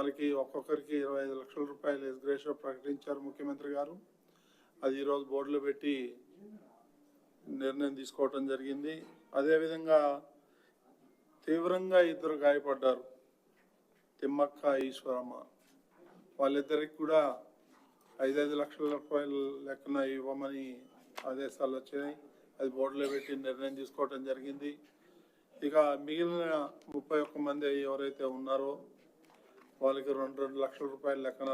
వాళ్ళకి ఒక్కొక్కరికి 25 లక్షల రూపాయలు ఎస్గ్రేషియో ప్రకటించారు ముఖ్యమంత్రి గారు. అది ఈరోజు బోర్డులో పెట్టి నిర్ణయం తీసుకోవటం జరిగింది. అదేవిధంగా తీవ్రంగా ఇద్దరు గాయపడ్డారు, తిమ్మక్క, ఈశ్వరమ్మ. వాళ్ళిద్దరికి కూడా 5 లక్షల రూపాయల లెక్కన ఇవ్వమని ఆదేశాలు వచ్చాయి. అది బోర్డులో పెట్టి నిర్ణయం తీసుకోవటం జరిగింది. ఇక మిగిలిన 31 మంది ఎవరైతే ఉన్నారో వాళ్ళకి 2 లక్షల రూపాయల లెక్కన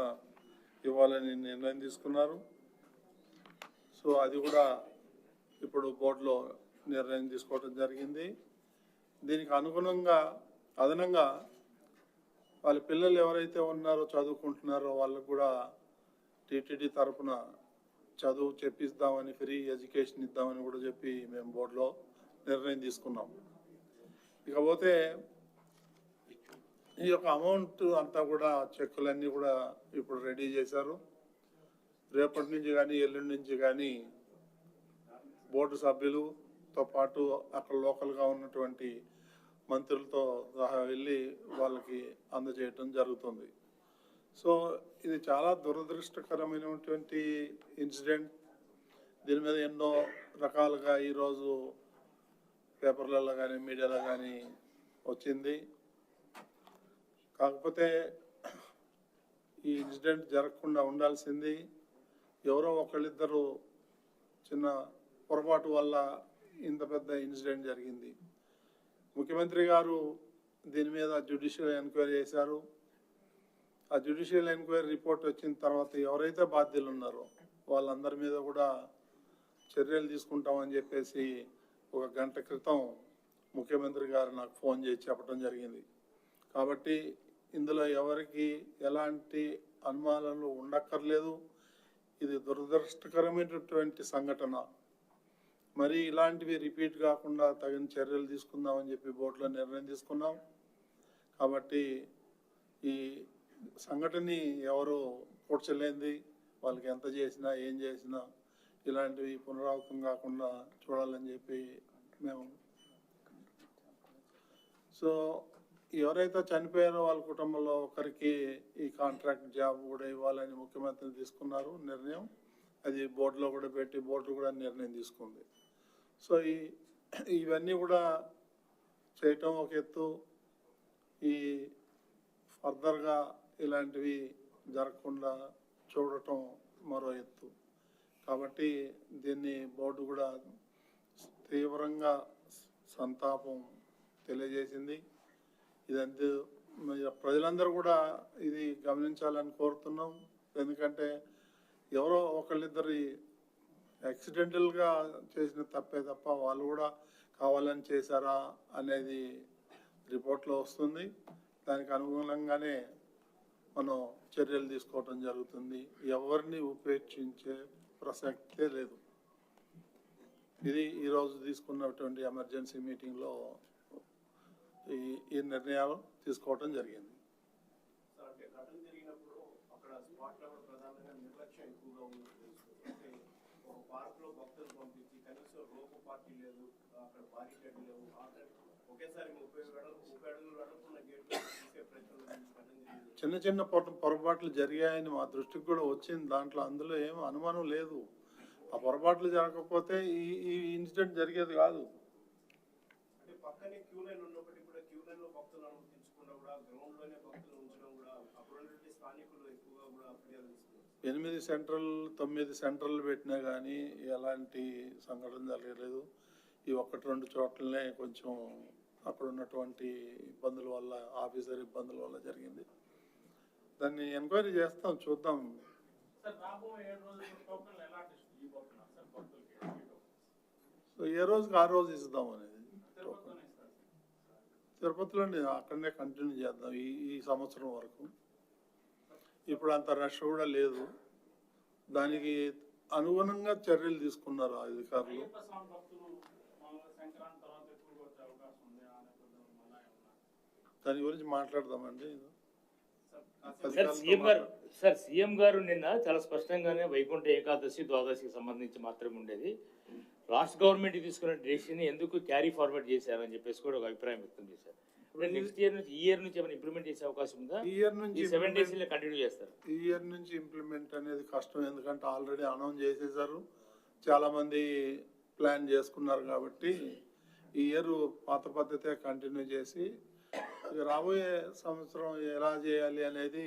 ఇవ్వాలని నిర్ణయం తీసుకున్నారు. సో అది కూడా ఇప్పుడు బోర్డులో నిర్ణయం తీసుకోవటం జరిగింది. దీనికి అనుగుణంగా అదనంగా వాళ్ళ పిల్లలు ఎవరైతే ఉన్నారో చదువుకుంటున్నారో వాళ్ళకు కూడా టీటీడీ తరఫున చదువు చెప్పిస్తామని, ఫ్రీ ఎడ్యుకేషన్ ఇద్దామని కూడా చెప్పి మేము బోర్డులో నిర్ణయం తీసుకున్నాం. ఇకపోతే ఈ యొక్క అమౌంట్ అంతా కూడా చెక్కులన్నీ కూడా ఇప్పుడు రెడీ చేశారు. రేపటి నుంచి కానీ ఎల్లుండి నుంచి కానీ బోర్డు సభ్యులతో పాటు అక్కడ లోకల్గా ఉన్నటువంటి మంత్రులతో సహా వెళ్ళి వాళ్ళకి అందజేయటం జరుగుతుంది. సో ఇది చాలా దురదృష్టకరమైనటువంటి ఇన్సిడెంట్. దీని మీద ఎన్నో రకాలుగా ఈరోజు పేపర్లలో కానీ మీడియాలో కానీ వచ్చింది. కాకపోతే ఈ ఇన్సిడెంట్ జరగకుండా ఉండాల్సింది. ఎవరో ఒకళ్ళిద్దరు చిన్న పొరపాటు వల్ల ఇంత పెద్ద ఇన్సిడెంట్ జరిగింది. ముఖ్యమంత్రి గారు దీని మీద జ్యుడిషియల్ ఎంక్వైరీ చేశారు. ఆ జ్యుడిషియల్ ఎంక్వైరీ రిపోర్ట్ వచ్చిన తర్వాత ఎవరైతే బాధ్యులు ఉన్నారో వాళ్ళందరి మీద కూడా చర్యలు తీసుకుంటామని చెప్పేసి 1 గంట క్రితం ముఖ్యమంత్రి గారు నాకు ఫోన్ చేసి చెప్పడం జరిగింది. కాబట్టి ఇందులో ఎవరికి ఎలాంటి అనుమానాలు ఉండక్కర్లేదు. ఇది దురదృష్టకరమైనటువంటి సంఘటన. మరి ఇలాంటివి రిపీట్ కాకుండా తగిన చర్యలు తీసుకుందామని చెప్పి బోర్డులో నిర్ణయం తీసుకున్నాం. కాబట్టి ఈ సంఘటనని ఎవరు కూర్చోలేంది, వాళ్ళకి ఎంత చేసినా ఏం చేసినా ఇలాంటివి పునరావృతం కాకుండా చూడాలని చెప్పి మేము. సో ఎవరైతే చనిపోయారో వాళ్ళ కుటుంబంలో ఒకరికి ఈ కాంట్రాక్ట్ జాబ్ కూడా ఇవ్వాలని ముఖ్యమంత్రి తీసుకున్నారు నిర్ణయం. అది బోర్డులో కూడా పెట్టి బోర్డు కూడా నిర్ణయం తీసుకుంది. సో ఇవన్నీ కూడా చేయటం ఒక ఎత్తు, ఈ ఫర్దర్గా ఇలాంటివి జరగకుండా చూడటం మరో ఎత్తు. కాబట్టి దీన్ని బోర్డు కూడా తీవ్రంగా సంతాపం తెలియజేసింది. ఇదంతా ప్రజలందరూ కూడా ఇది గమనించాలని కోరుతున్నాం. ఎందుకంటే ఎవరో ఒకళ్ళిద్దరి యాక్సిడెంటల్గా చేసిన తప్పే తప్ప వాళ్ళు కూడా కావాలని చేశారా అనేది రిపోర్ట్లో వస్తుంది. దానికి అనుగుణంగానే మనం చర్యలు తీసుకోవటం జరుగుతుంది. ఎవరిని ఉపేక్షించే ప్రసక్తే లేదు. ఇది ఈరోజు తీసుకున్నటువంటి ఎమర్జెన్సీ మీటింగ్లో ఈ నిర్ణయాలు తీసుకోవటం జరిగింది. చిన్న చిన్న పొరపాట్లు జరిగాయని మా దృష్టికి కూడా వచ్చింది. దాంట్లో అందులో ఏం అనుమానం లేదు. ఆ పొరపాట్లు జరగకపోతే ఈ ఇన్సిడెంట్ జరిగేది కాదు. 8 సెంట్రల్ 9 సెంట్రల్ పెట్టినా కానీ ఎలాంటి సంఘటన జరగలేదు. ఈ 1-2 చోట్లనే కొంచెం అక్కడ ఉన్నటువంటి ఇబ్బందుల వల్ల, ఆఫీసర్ ఇబ్బందుల వల్ల జరిగింది. దాన్ని ఎంక్వైరీ చేస్తాం, చూద్దాం. సో ఏ రోజుకి ఆ రోజు ఇద్దాం అనేది తిరుపతిలోనే అక్కడనే కంటిన్యూ చేద్దాం ఈ సంవత్సరం వరకు. ఇప్పుడు అంత రష్ కూడా లేదు. దానికి అనుగుణంగా చర్యలు తీసుకున్నారు అధికారులు. దాని గురించి మాట్లాడదామండి. సీఎం గారు నిన్న చాలా స్పష్టంగానే వైకుంఠ ఏకాదశి ద్వాదశికి సంబంధించి మాత్రమే ఉండేది, రాష్ట్ర గవర్నమెంట్ తీసుకున్న డెసిషన్ ఎందుకు క్యారీ ఫార్వర్డ్ చేశారని చెప్పేసి కూడా ఒక అభిప్రాయం వ్యక్తం చేశారు. నెక్స్ట్ ఇయర్ నుంచి ఈ ఇయర్ నుంచి ఏమైనా ఇంప్లిమెంట్ చేసే అవకాశం ఉందా? ఈ ఇయర్ ఈ నుంచి 7 days కంటిన్యూ చేస్తారు. ఈ ఇయర్ నుంచి ఇంప్లిమెంట్ అనేది కష్టం, ఎందుకంటే ఆల్రెడీ అనౌన్స్ చేసేసారు, చాలా మంది ప్లాన్ చేసుకున్నారు. కాబట్టి ఈ ఇయర్ పాత పద్ధతే కంటిన్యూ చేసి ఇక రాబోయే సంవత్సరం ఎలా చేయాలి అనేది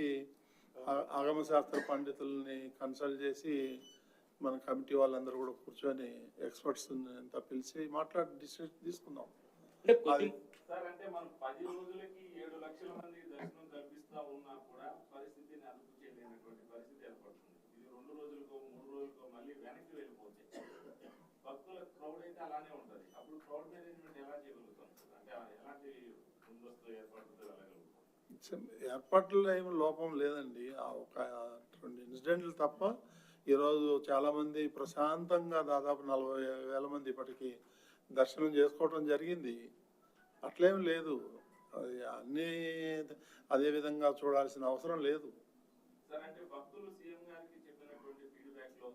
ఆగమశాస్త్ర పండితుల్ని కన్సల్ట్ చేసి మన కమిటీ వాళ్ళందరూ కూడా కూర్చొని ఎక్స్పర్ట్స్ అంతా పిలిచి మాట్లాడి డిసిషన్ తీసుకుందాం. సార్ అంటే మనం 10 రోజులకి 7 లక్షల మంది దర్శనం కల్పిస్తా ఉన్నా కూడా పరిస్థితిని అదుపు చేయలేనటువంటి పరిస్థితి ఏర్పడుతుంది. ఇది 2 రోజులకో 3 రోజులకో మళ్ళీ వెనక్కి వెళ్ళిపోతే భక్తుల క్రౌడ్ అయితే అలానే ఉంటుంది. అప్పుడు క్రౌడ్ మేనేజ్మెంట్ ఎలా చేయగలుగుతాం? అంటే ఎలాంటి ముందస్తు ఏర్పాట్లు వెళ్ళగలుగుతాం? ఏర్పాట్లలో ఏమి లోపం లేదండి. ఒక 2 ఇన్సిడెంట్లు తప్ప ఈరోజు చాలా మంది ప్రశాంతంగా దాదాపు 40,000 మంది ఇప్పటికీ దర్శనం చేసుకోవడం జరిగింది. అట్లేం లేదు, అది అన్ని అదే విధంగా చూడాల్సిన అవసరం లేదు. సార్ అంటే భక్తులు సీఎం గారికి చెప్పినటువంటి ఫీడ్బ్యాక్ లో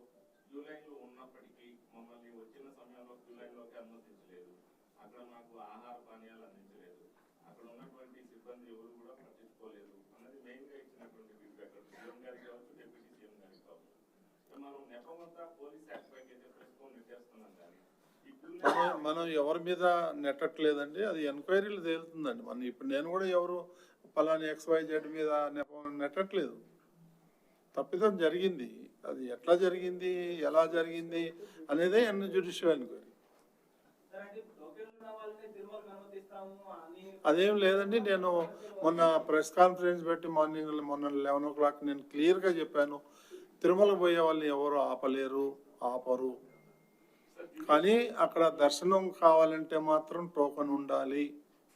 క్యూ లైన్ లో ఉన్నప్పటికీ మమ్మల్ని వచ్చిన సమయంలో క్యూ లైన్ లోకి అనుమతించలేదు, అక్కడ మాకు ఆహార పానీయాలు అందించలేదు, అక్కడ ఉన్నటువంటి సిబ్బంది ఎవరు కూడా పట్టించుకోలేదు అన్నది మెయిన్ గా ఇచ్చినటువంటి ఫీడ్బ్యాక్. సీఎం గారికి కావచ్చు, డిప్యూటీ సీఎం గారికి కావచ్చు. మనం నెపమంతా పోలీస్ యాక్ట్ పైకి అయితే ప్రస్తుతం నెట్టేస్తున్నాం, కానీ మనం ఎవరి మీద నెట్టట్లేదండి, అది ఎంక్వైరీలు తేలుతుందండి. ఇప్పుడు నేను కూడా ఎవరు పలాని XYZ మీద నెట్టట్లేదు. తప్పిదం జరిగింది, అది ఎట్లా జరిగింది, ఎలా జరిగింది అనేదే జ్యుడిషియల్ ఎంక్వైరీ. అదేం లేదండి, నేను మొన్న ప్రెస్ కాన్ఫరెన్స్ పెట్టి మొన్న 11 o'clock నేను క్లియర్గా చెప్పాను, తిరుమలకు పోయే వాళ్ళని ఎవరు ఆపరు, కానీ అక్కడ దర్శనం కావాలంటే మాత్రం టోకెన్ ఉండాలి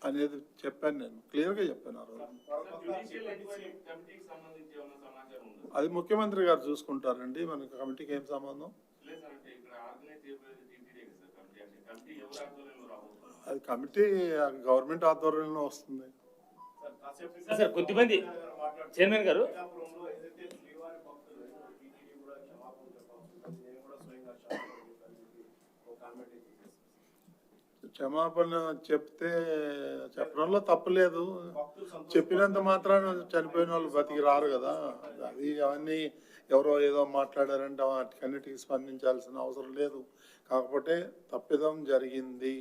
అనేది చెప్పాను, నేను క్లియర్గా చెప్పాను. అది ముఖ్యమంత్రి గారు చూసుకుంటారండి, మనకి కమిటీకి ఏం సంబంధం. అది కమిటీ గవర్నమెంట్ ఆధ్వర్యంలో వస్తుంది. సార్ కొద్దిమంది చైర్మన్ గారు క్షమాపణ చెప్పడంలో తప్పులేదు, చెప్పినంత మాత్రాన చనిపోయిన వాళ్ళు బతికి రారు కదా. అది అవన్నీ ఎవరో ఏదో మాట్లాడారంటే వాటికన్నిటికి స్పందించాల్సిన అవసరం లేదు. కాకపోతే తప్పిదం జరిగింది,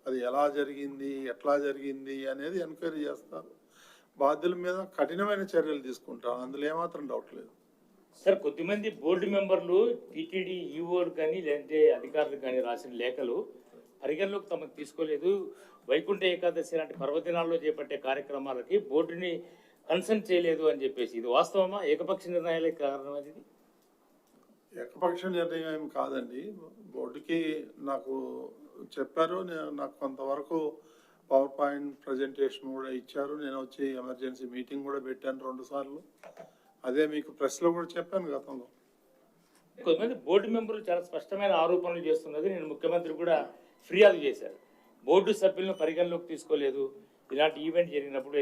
అది ఎలా జరిగింది, ఎట్లా జరిగింది అనేది ఎంక్వైరీ చేస్తారు. బాధ్యుల మీద కఠినమైన చర్యలు తీసుకుంటారు, అందులో ఏమాత్రం డౌట్ లేదు. సార్ కొద్దిమంది బోర్డు మెంబర్లు టీటీడీ ఈఓలు కానీ లేదంటే అధికారులు కానీ రాసిన లేఖలు పరిగణలోకి తమకు తీసుకోలేదు, వైకుంఠ ఏకాదశి లాంటి పర్వదినాల్లో చేపట్టే కార్యక్రమాలకి బోర్డుని కన్సల్ట్ చేయలేదు అని చెప్పేసి, ఇది వాస్తవమా? ఏకపక్ష నిర్ణయాలే కారణం అది? ఏకపక్ష నిర్ణయం ఏమి కాదండి, బోర్డుకి నాకు చెప్పారు, నాకు కొంతవరకు పవర్ పాయింట్ ప్రజెంటేషన్ కూడా ఇచ్చారు. నేను వచ్చి ఎమర్జెన్సీ మీటింగ్ కూడా పెట్టాను 2 సార్లు, అదే మీకు ప్రెస్లో కూడా చెప్పాను గతంలో. కొంతమంది బోర్డు మెంబర్లు చాలా స్పష్టమైన ఆరోపణలు చేస్తున్నది, నేను ముఖ్యమంత్రి కూడా ఫిర్యాదు చేశారు, బోర్డు సభ్యులను పరిగణలోకి తీసుకోలేదు ఇలాంటి ఈవెంట్ జరిగినప్పుడు,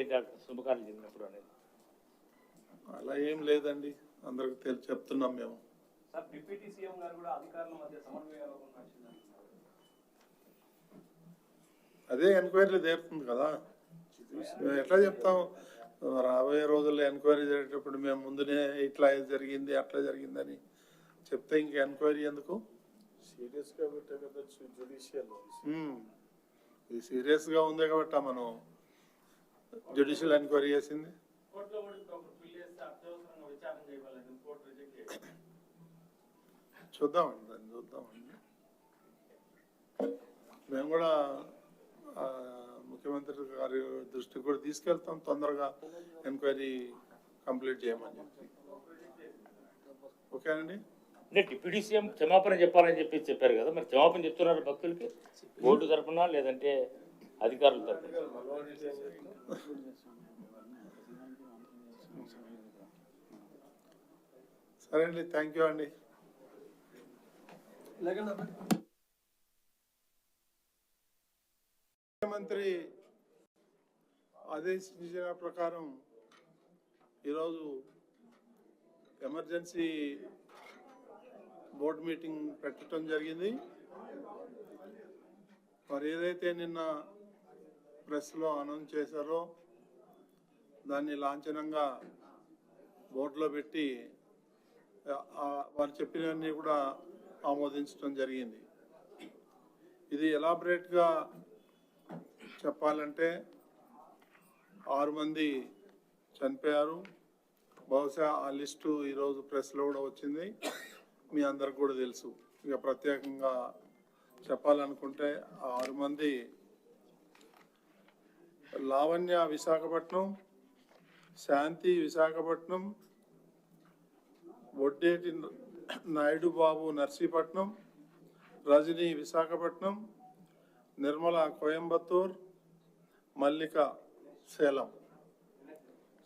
శుభకార్యం జరిగినప్పుడు అనేది. అలా ఏం లేదండి, అందరికి చెప్తున్నాం మేము. డిప్యూటీ సీఎం గారు కూడా అధికారుల మధ్య సమన్వయం అదే ఎంక్వైరీ తీరుతుంది కదా, మేము ఎట్లా చెప్తాం? రాబోయే రోజుల్లో ఎంక్వైరీ జరిగేటప్పుడు మేము ముందునే ఇట్లా జరిగింది అట్లా జరిగిందని చెప్తే ఇంక ఎంక్వైరీ ఎందుకు? సీరియస్గా పెట్టే కదా జ్యుడిషియల్, ఇది సీరియస్గా ఉంది కాబట్టి మనం జ్యుడిషియల్ ఎంక్వైరీ చేసింది. చూద్దామండి, దాన్ని చూద్దామండి. మేము కూడా ముఖ్యమంత్రి గారి దృష్టికి కూడా తీసుకెళ్తాం, తొందరగా ఎంక్వైరీ కంప్లీట్ చేయమని చెప్పి. ఓకేనండి. అంటే డిప్యూటీ సీఎం క్షమాపణ చెప్పాలని చెప్పారు కదా, మరి క్షమాపణ చెప్తున్నారు భక్తులకి బోర్డు తరఫున లేదంటే అధికారుల తరఫున? సరే అండి, థ్యాంక్ యూ అండి. ముఖ్యమంత్రి ఆదేశించిన ప్రకారం ఈరోజు ఎమర్జెన్సీ బోర్డు మీటింగ్ పెట్టడం జరిగింది. మరి ఏదైతే నిన్న ప్రెస్లో అనౌన్స్ చేశారో దాన్ని లాంఛనంగా బోర్డులో పెట్టి వారు చెప్పినవన్నీ కూడా ఆమోదించడం జరిగింది. ఇది ఎలాబరేట్గా చెప్పాలంటే 6 మంది చనిపోయారు. బహుశా ఆ లిస్టు ఈరోజు ప్రెస్లో కూడా వచ్చింది, మీ అందరికి కూడా తెలుసు. ఇక ప్రత్యేకంగా చెప్పాలనుకుంటే 6 మంది లావణ్య విశాఖపట్నం, శాంతి విశాఖపట్నం, వడ్డేటి నాయుడు బాబు నర్సీపట్నం, రజని విశాఖపట్నం, నిర్మల కోయంబత్తూర్, మల్లిక సేలం.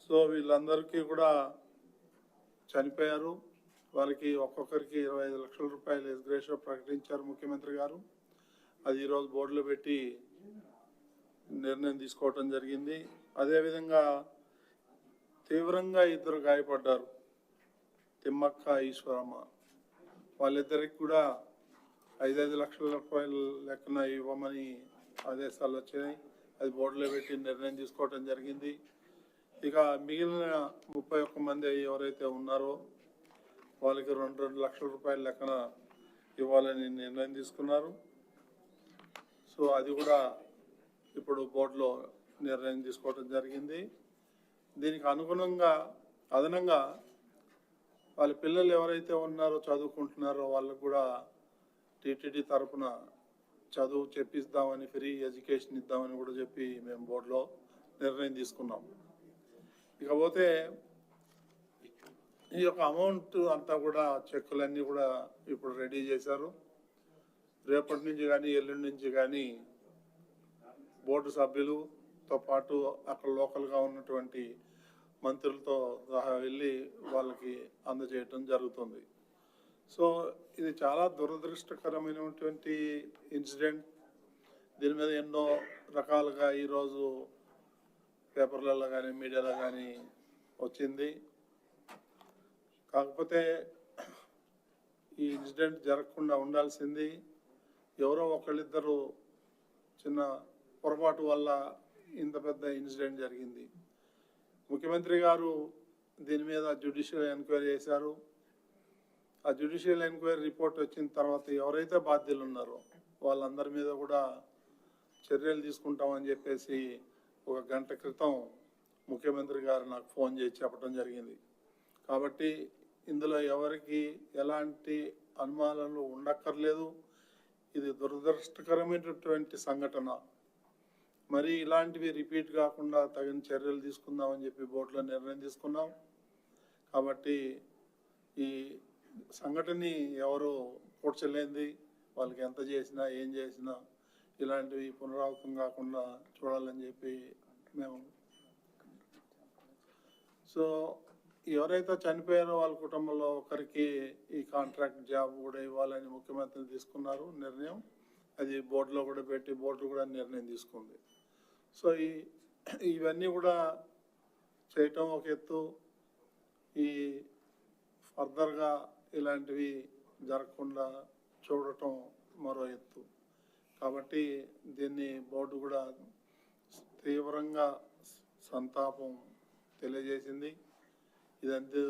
సో వీళ్ళందరికీ కూడా చనిపోయారు. వాళ్ళకి ఒక్కొక్కరికి 25 లక్షల రూపాయలు ఎక్స్గ్రేషియో ప్రకటించారు ముఖ్యమంత్రి గారు. అది ఈరోజు బోర్డులో పెట్టి నిర్ణయం తీసుకోవటం జరిగింది. అదేవిధంగా తీవ్రంగా 2 గాయపడ్డారు, తిమ్మక్క, ఈశ్వరమ్మ. వాళ్ళిద్దరికి కూడా 5 లక్షల రూపాయలు లెక్కన ఇవ్వమని ఆదేశాలు వచ్చాయి. అది బోర్డులో పెట్టి నిర్ణయం తీసుకోవటం జరిగింది. ఇక మిగిలిన 31 మంది ఎవరైతే ఉన్నారో వాళ్ళకి 2 లక్షల రూపాయల లెక్కన ఇవ్వాలని నిర్ణయం తీసుకున్నారు. సో అది కూడా ఇప్పుడు బోర్డులో నిర్ణయం తీసుకోవటం జరిగింది. దీనికి అనుగుణంగా అదనంగా వాళ్ళ పిల్లలు ఎవరైతే ఉన్నారో చదువుకుంటున్నారో వాళ్ళకు కూడా టీటీడీ తరఫున చదువు చెప్పిస్తామని, ఫ్రీ ఎడ్యుకేషన్ ఇద్దామని కూడా చెప్పి మేము బోర్డులో నిర్ణయం తీసుకున్నాం. ఇకపోతే ఈ యొక్క అమౌంట్ అంతా కూడా చెక్కులన్నీ కూడా ఇప్పుడు రెడీ చేశారు. రేపటి నుంచి కానీ ఎల్లుండి నుంచి కానీ బోర్డు సభ్యులతో పాటు అక్కడ లోకల్గా ఉన్నటువంటి మంత్రులతో సహా వెళ్ళి వాళ్ళకి అందజేయటం జరుగుతుంది. సో ఇది చాలా దురదృష్టకరమైనటువంటి ఇన్సిడెంట్. దీని మీద ఎన్నో రకాలుగా ఈరోజు పేపర్లలో కానీ మీడియాలో కానీ వచ్చింది. కాకపోతే ఈ ఇన్సిడెంట్ జరగకుండా ఉండాల్సింది. ఎవరో ఒకళ్ళిద్దరు చిన్న పొరపాటు వల్ల ఇంత పెద్ద ఇన్సిడెంట్ జరిగింది. ముఖ్యమంత్రి గారు దీని మీద జ్యుడిషియల్ ఎంక్వైరీ చేశారు. ఆ జ్యుడిషియల్ ఎంక్వైరీ రిపోర్ట్ వచ్చిన తర్వాత ఎవరైతే బాధ్యులు ఉన్నారో వాళ్ళందరి మీద కూడా చర్యలు తీసుకుంటామని చెప్పేసి 1 గంట క్రితం ముఖ్యమంత్రి గారు నాకు ఫోన్ చేసి చెప్పడం జరిగింది. కాబట్టి ఇందులో ఎవరికి ఎలాంటి అనుమానాలు ఉండక్కర్లేదు. ఇది దురదృష్టకరమైనటువంటి సంఘటన. మరి ఇలాంటివి రిపీట్ కాకుండా తగిన చర్యలు తీసుకుందామని చెప్పి బోర్డులో నిర్ణయం తీసుకున్నాం. కాబట్టి ఈ సంఘటనని ఎవరు కూర్చలేంది, వాళ్ళకి ఎంత చేసినా ఏం చేసినా ఇలాంటివి పునరావృతం కాకుండా చూడాలని చెప్పి మేము. సో ఎవరైతే చనిపోయారో వాళ్ళ కుటుంబంలో ఒకరికి ఈ కాంట్రాక్ట్ జాబ్ కూడా ఇవ్వాలని ముఖ్యమంత్రి తీసుకున్నారు నిర్ణయం. అది బోర్డులో కూడా పెట్టి బోర్డు కూడా నిర్ణయం తీసుకుంది. సో ఇవన్నీ కూడా చేయటం ఒక ఎత్తు, ఈ ఫర్దర్గా ఇలాంటివి జరగకుండా చూడటం మరో ఎత్తు. కాబట్టి దీన్ని బోర్డు కూడా తీవ్రంగా సంతాపం తెలియజేసింది. ఇదంతా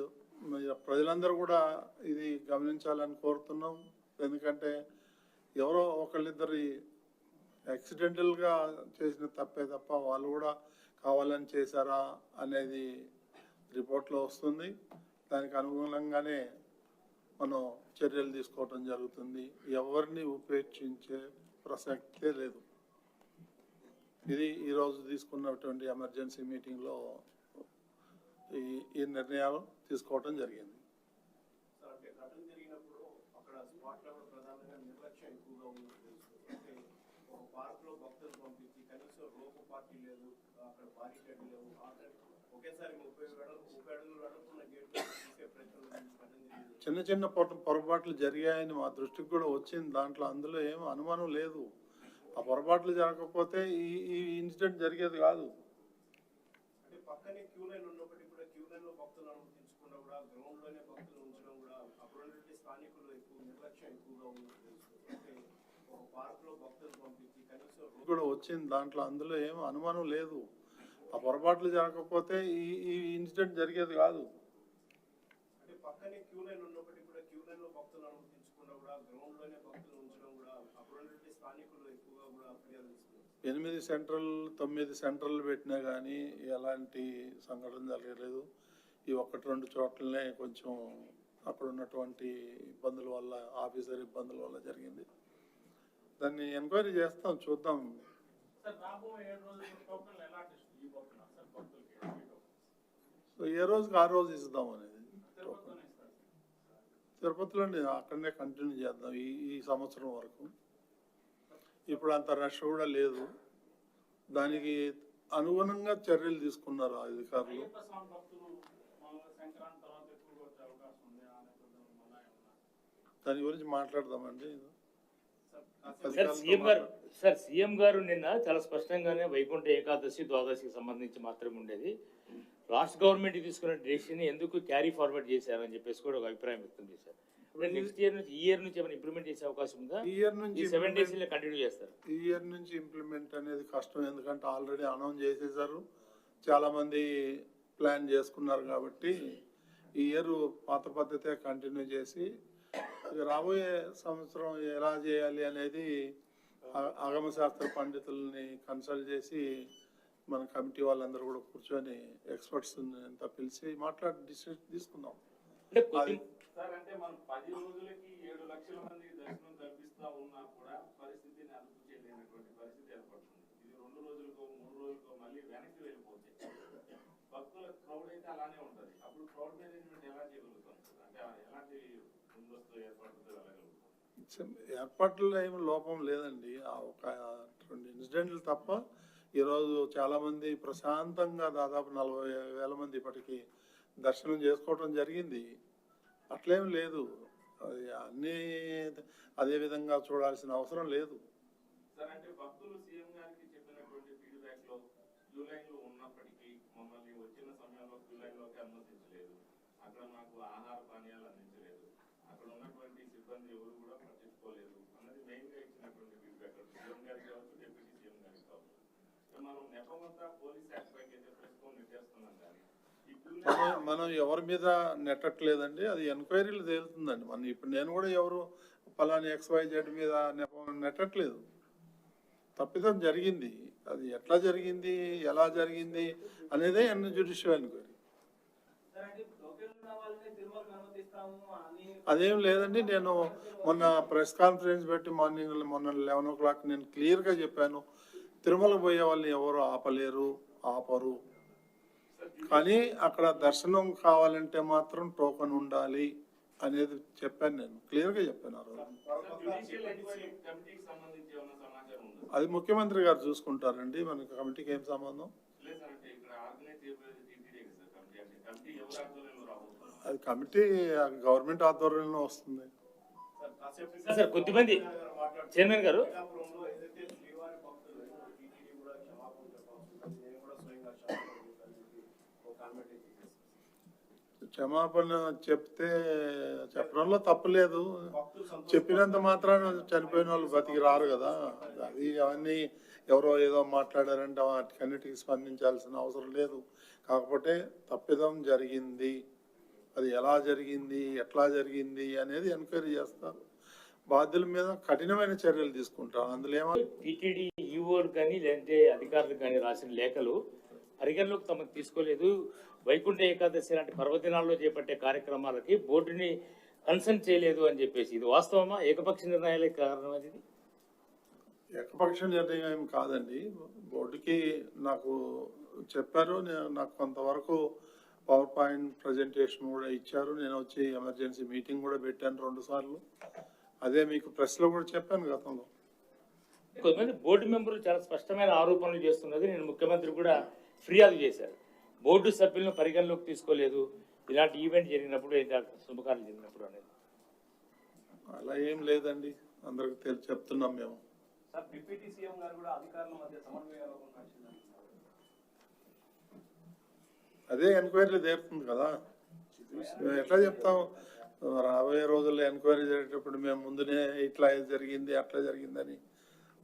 ప్రజలందరూ కూడా ఇది గమనించాలని కోరుతున్నాం. ఎందుకంటే ఎవరో ఒకళ్ళిద్దరి యాక్సిడెంటల్గా చేసిన తప్పే తప్ప వాళ్ళు కూడా కావాలని చేశారా అనేది రిపోర్ట్లో వస్తుంది. దానికి అనుగుణంగానే మనం చర్యలు తీసుకోవటం జరుగుతుంది. ఎవరిని ఉపేక్షించే ప్రసక్తే లేదు. ఇది ఈరోజు తీసుకున్నటువంటి ఎమర్జెన్సీ మీటింగ్లో ఈ నిర్ణయాలు తీసుకోవటం జరిగింది. అంటే ఘటన జరిగినప్పుడు అక్కడ స్పాట్లో ప్రధానంగా నిర్లక్ష్యం ఎక్కువగా ఉంది. అంటే ఒక పార్క్లో భక్తులు పంపించి కనీసం రోపు పార్టీ లేదు, అక్కడ బారికేడ్ లేవు, ఒకేసారి 30 అడుగులు వెడల్పున్న గేట్లు తీసే ప్రయత్నం చిన్న చిన్న పొరపాట్లు జరిగాయని మా దృష్టికి కూడా వచ్చింది. దాంట్లో అందులో ఏం అనుమానం లేదు. ఆ పొరపాట్లు జరగకపోతే ఈ ఇన్సిడెంట్ జరిగేది కాదు. అంటే పక్కనే క్యూ లైన్ ఉన్నప్పటికీ కూడా క్యూ లైన్ లో భక్తులు అనుమతించకుండా కూడా గ్రౌండ్ లోనే భక్తులు ఉంచడం కూడా అక్కడ స్థానికులు ఎక్కువ నిర్లక్ష్యం ఎక్కువగా ఉంది. అంటే ఒక పార్క్ లో భక్తులు పంపించి కనీసం కూడా వచ్చింది దాంట్లో, అందులో ఏం అనుమానం లేదు. ఆ పొరపాట్లు జరగకపోతే ఈ ఇన్సిడెంట్ జరిగేది కాదు. అంటే పక్కనే క్యూ లైన్ ఉన్నప్పటికీ కూడా క్యూ లైన్ లో భక్తులు అనుమతించకుండా కూడా గ్రౌండ్ లోనే భక్తులు ఉంచడం కూడా అప్పుడు స్థానికులు ఎక్కువగా కూడా ఫిర్యాదు ఇస్తున్నారు. 8 సెంట్రల్ 9 సెంట్రల్ పెట్టినా కానీ ఎలాంటి సంఘటన జరగలేదు. ఈ 1-2 చోట్లనే కొంచెం అక్కడ ఉన్నటువంటి ఇబ్బందుల వల్ల, ఆఫీసర్ ఇబ్బందుల వల్ల జరిగింది. దాన్ని ఎంక్వైరీ చేస్తాం, చూద్దాం. సో ఏ రోజుకి ఆ రోజు ఇద్దాం అనేది తిరుపతిలోనే అక్కడనే కంటిన్యూ చేద్దాం ఈ సంవత్సరం వరకు. ఇప్పుడు అంత రష్ కూడా లేదు, దానికి అనుగుణంగా చర్యలు తీసుకున్నారు అధికారులు. దాని గురించి మాట్లాడదామండి. సీఎం గారు నిన్న చాలా స్పష్టంగానే వైకుంఠ ఏకాదశి ద్వాదశికి సంబంధించి మాత్రమే ఉండేది, రాష్ట్ర గవర్నమెంట్ తీసుకున్న డెసిషన్ ఎందుకు క్యారీ ఫార్వర్డ్ చేశారని చెప్పేసి కూడా ఒక అభిప్రాయం వ్యక్తం చేశారు. నెక్స్ట్ ఇయర్ నుంచి ఈ ఇయర్ నుంచి ఏమైనా ఇంప్లిమెంట్ చేసే అవకాశం ఉందా? ఈ ఇయర్ నుంచి 7 days కంటిన్యూ చేస్తారు. ఈ ఇయర్ నుంచి ఇంప్లిమెంట్ అనేది కష్టం, ఎందుకంటే ఆల్రెడీ అనౌన్స్ చేసేసారు, చాలా మంది ప్లాన్ చేసుకున్నారు. కాబట్టి ఈ ఇయర్ పాత పద్ధతే కంటిన్యూ చేసి రాబోయే సంవత్సరం ఎలా చేయాలి అనేది ఆగమశాస్త్ర పండితుల్ని కన్సల్ట్ చేసి మన కమిటీ వాళ్ళందరూ కూడా కూర్చొని ఎక్స్పర్ట్స్ అంతా పిలిచి మాట్లాడి డిసిషన్ తీసుకుందాం. సార్ అంటే మనం 10 రోజులకి 7 లక్షల మంది దర్శనం కల్పిస్తా ఉన్నా కూడా పరిస్థితిని అదుపు చేయలేనటువంటి పరిస్థితి ఏర్పడుతుంది. ఇది 2 రోజులకో 3 రోజులకో మళ్ళీ వెనక్కి వెళ్ళిపోతే భక్తుల క్రౌడ్ అయితే అలానే ఉంటుంది. అప్పుడు క్రౌడ్ మేనేజ్మెంట్ ఎలా చేయగలుగుతాం? అంటే ఎలాంటి ముందస్తు ఏర్పాటుతో వెళ్ళగలుగుతాం? ఏర్పాట్లలో ఏమి లోపం లేదండి. ఒక 2 ఇన్సిడెంట్లు తప్ప ఈరోజు చాలామంది ప్రశాంతంగా దాదాపు 40,000 మంది ఇప్పటికీ దర్శనం చేసుకోవడం జరిగింది. అట్లేం లేదు, అది అన్నీ అదే విధంగా చూడాల్సిన అవసరం లేదు. సార్ అంటే భక్తులు సీఎం గారికి చెప్పినటువంటి ఫీడ్బ్యాక్ లో క్యూ లైన్ లో ఉన్నప్పటికీ మమ్మల్ని వచ్చిన సమయంలో క్యూ లైన్ లోకి అనుమతించలేదు, అక్కడ మాకు ఆహార పానీయాలు అందించలేదు, అక్కడ ఉన్నటువంటి సిబ్బంది ఎవరు కూడా పట్టించుకోలేదు అన్నది మెయిన్ గా ఇచ్చినటువంటి ఫీడ్బ్యాక్. సీఎం గారికి కావచ్చు, డిప్యూటీ సీఎం గారికి కావచ్చు. మనం నెపమంతా పోలీస్ యాక్ట్ పైకి అయితే ప్రస్తుతం నెట్టేస్తున్నాం, కానీ మనం ఎవరి మీద నెట్టట్లేదండి, అది ఎంక్వైరీలు తేలుతుందండి. ఇప్పుడు నేను కూడా ఎవరు ఫలాని XYZ మీద నెట్టట్లేదు. తప్పిదం జరిగింది, అది ఎట్లా జరిగింది, ఎలా జరిగింది అనేదే జ్యుడిషియల్ ఎంక్వైరీ. అదేం లేదండి, నేను మొన్న ప్రెస్ కాన్ఫరెన్స్ పెట్టి మొన్న 11 o'clock నేను క్లియర్గా చెప్పాను, తిరుమల పోయే వాళ్ళని ఎవరు ఆపరు, కానీ అక్కడ దర్శనం కావాలంటే మాత్రం టోకెన్ ఉండాలి అనేది చెప్పాను, నేను క్లియర్గా చెప్పాను ఆ రోజు. అది ముఖ్యమంత్రి గారు చూసుకుంటారండి, మనకి కమిటీకి ఏం సంబంధం. అది కమిటీ గవర్నమెంట్ ఆధ్వర్యంలో వస్తుంది. సార్ కొద్దిమంది చైర్మన్ గారు క్షమాపణ చెప్పడంలో తప్పులేదు, చెప్పినంత మాత్రాన చనిపోయిన వాళ్ళు బతికి రారు కదా. అది అవన్నీ ఎవరో ఏదో మాట్లాడారంటే వాటికన్నిటికీ స్పందించాల్సిన అవసరం లేదు. కాకపోతే తప్పిదం జరిగింది, అది ఎలా జరిగింది, ఎట్లా జరిగింది అనేది ఎంక్వైరీ చేస్తారు. బాధ్యుల మీద కఠినమైన చర్యలు తీసుకుంటారు. అందులో ఏమో టీటీడీ ఈఓలు కానీ లేదంటే అధికారులు కానీ రాసిన లేఖలు పరిగణలోకి తమకు తీసుకోలేదు, వైకుంఠ ఏకాదశి లాంటి పర్వదినాల్లో చేపట్టే కార్యక్రమాలకి బోర్డుని కన్సల్ట్ చేయలేదు అని చెప్పేసి, ఇది వాస్తవమా? ఏకపక్ష నిర్ణయాలే కారణం అది? ఏకపక్ష నిర్ణయం కాదండి, బోర్డుకి నాకు చెప్పారు, నాకు కొంతవరకు పవర్ పాయింట్ ప్రజెంటేషన్ కూడా ఇచ్చారు. నేను వచ్చి ఎమర్జెన్సీ మీటింగ్ కూడా పెట్టాను 2 సార్లు. అదే మీకు ప్రెస్లో కూడా చెప్పాను గతంలో. కొంతమంది బోర్డు మెంబర్లు చాలా స్పష్టమైన ఆరోపణలు చేస్తున్నది, నేను ముఖ్యమంత్రి కూడా ఫిర్యాదు చేశారు, బోర్డు సభ్యులను పరిగణలోకి తీసుకోలేదు ఇలాంటి ఈవెంట్ జరిగినప్పుడు, శుభకార్యం జరిగినప్పుడు అనేది. అలా ఏం లేదండి, అందరికి చెప్తున్నాం మేము. డిప్యూటీ సీఎం గారు కూడా అధికారుల మధ్య సమన్వయం అదే ఎంక్వైరీలు తీరుతుంది కదా, మేము ఎట్లా చెప్తాం? రాబోయే రోజుల్లో ఎంక్వైరీ జరిగేటప్పుడు మేము ముందునే ఇట్లా జరిగింది అట్లా జరిగిందని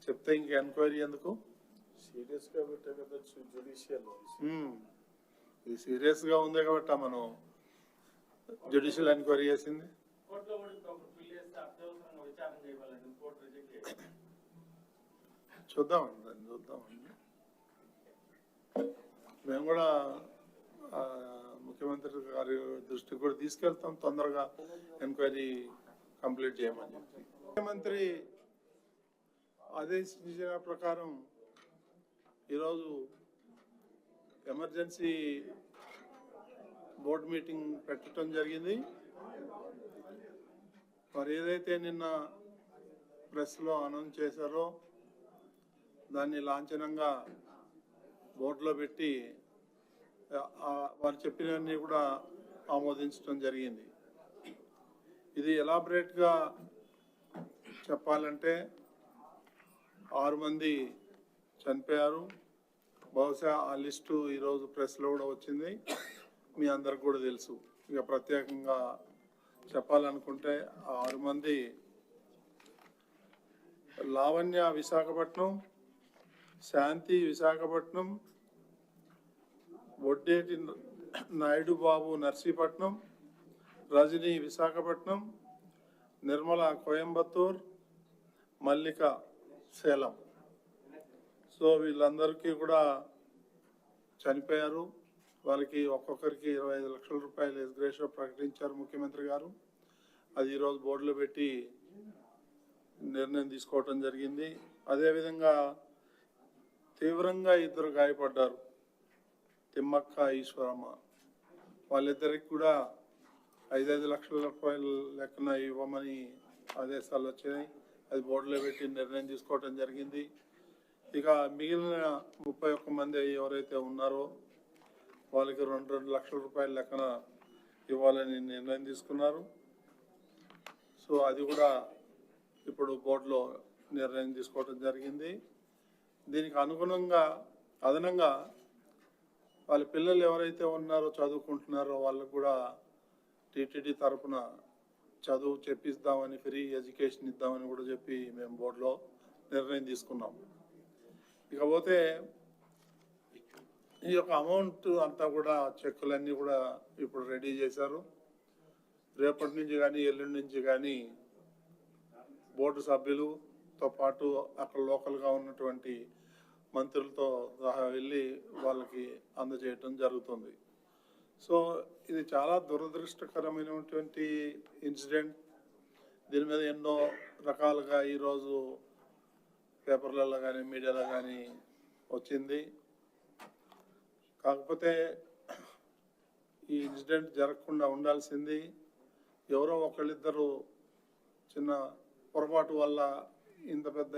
చెప్తే ఇంక ఎంక్వైరీ ఎందుకు? సీరియస్ గా పెట్టే కదా జ్యుడిషియల్ ఇది సీరియస్ గా ఉంది కాబట్టి మనం జ్యుడిషియల్ ఎంక్వైరీ చేసింది. కోర్టులో కూడా ఇప్పుడు ఒక పిల్లి వేస్తే అత్యవసరంగా విచారణ చేయగలండి, కోర్టు రిజెక్ట్ చేయాలి. చూద్దామండి, దాన్ని చూద్దామండి. మేము కూడా ముఖ్యమంత్రి గారి దృష్టికి కూడా తీసుకెళ్తాం, తొందరగా ఎంక్వైరీ కంప్లీట్ చేయమని చెప్పి. ముఖ్యమంత్రి ఆదేశించిన ప్రకారం ఈరోజు ఎమర్జెన్సీ బోర్డు మీటింగ్ పెట్టడం జరిగింది. మరి ఏదైతే నిన్న ప్రెస్లో అనౌన్స్ చేశారో దాన్ని లాంఛనంగా బోర్డులో పెట్టి వారు చెప్పినవన్నీ కూడా ఆమోదించడం జరిగింది. ఇది ఎలాబరేట్గా చెప్పాలంటే 6 మంది చనిపోయారు. బహుశా ఆ లిస్టు ఈరోజు ప్రెస్లో కూడా వచ్చింది, మీ అందరికి కూడా తెలుసు. ఇక ప్రత్యేకంగా చెప్పాలనుకుంటే 6 మంది లావణ్య విశాఖపట్నం, శాంతి విశాఖపట్నం, వడ్డేటి నాయుడు బాబు నర్సీపట్నం, రజని విశాఖపట్నం, నిర్మల కోయంబత్తూర్, మల్లిక సేలం. సో వీళ్ళందరికీ కూడా చనిపోయారు. వాళ్ళకి ఒక్కొక్కరికి 25 లక్షల రూపాయలు ఎక్స్గ్రేషియో ప్రకటించారు ముఖ్యమంత్రి గారు. అది ఈరోజు బోర్డులో పెట్టి నిర్ణయం తీసుకోవటం జరిగింది. అదేవిధంగా తీవ్రంగా 2 గాయపడ్డారు, తిమ్మక్క, ఈశ్వరమ్మ. వాళ్ళిద్దరికి కూడా 5 లక్షల రూపాయలు లెక్కన ఇవ్వమని ఆదేశాలు వచ్చాయి. అది బోర్డులో పెట్టి నిర్ణయం తీసుకోవటం జరిగింది. ఇక మిగిలిన 31 మంది ఎవరైతే ఉన్నారో వాళ్ళకి 2 లక్షల రూపాయల లెక్కన ఇవ్వాలని నిర్ణయం తీసుకున్నారు. సో అది కూడా ఇప్పుడు బోర్డులో నిర్ణయం తీసుకోవటం జరిగింది. దీనికి అనుగుణంగా అదనంగా వాళ్ళ పిల్లలు ఎవరైతే ఉన్నారో చదువుకుంటున్నారో వాళ్ళకు కూడా టీటీడీ తరఫున చదువు చెప్పిస్తామని, ఫ్రీ ఎడ్యుకేషన్ ఇద్దామని కూడా చెప్పి మేము బోర్డులో నిర్ణయం తీసుకున్నాం. ఇకపోతే ఈ యొక్క అమౌంట్ అంతా కూడా చెక్కులన్నీ కూడా ఇప్పుడు రెడీ చేశారు. రేపటి నుంచి కానీ ఎల్లుండి నుంచి కానీ బోర్డు సభ్యులతో పాటు అక్కడ లోకల్గా ఉన్నటువంటి మంత్రులతో సహా వెళ్ళి వాళ్ళకి అందజేయటం జరుగుతుంది. సో ఇది చాలా దురదృష్టకరమైనటువంటి ఇన్సిడెంట్. దీని మీద ఎన్నో రకాలుగా ఈరోజు పేపర్లలో కానీ మీడియాలో కానీ వచ్చింది. కాకపోతే ఈ ఇన్సిడెంట్ జరగకుండా ఉండాల్సింది. ఎవరో ఒకళ్ళిద్దరు చిన్న పొరపాటు వల్ల ఇంత పెద్ద